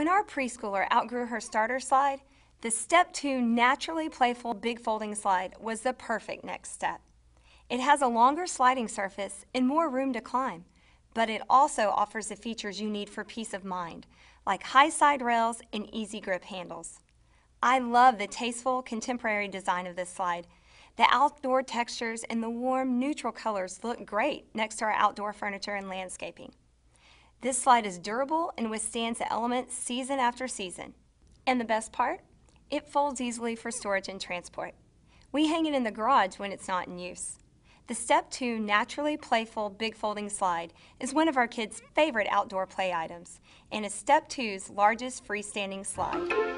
When our preschooler outgrew her starter slide, the Step 2 Naturally Playful Big Folding Slide was the perfect next step. It has a longer sliding surface and more room to climb, but it also offers the features you need for peace of mind, like high side rails and easy grip handles. I love the tasteful, contemporary design of this slide. The outdoor textures and the warm, neutral colors look great next to our outdoor furniture and landscaping. This slide is durable and withstands the elements season after season. And the best part? It folds easily for storage and transport. We hang it in the garage when it's not in use. The Step 2 Naturally Playful Big Folding Slide is one of our kids' favorite outdoor play items and is Step 2's largest freestanding slide.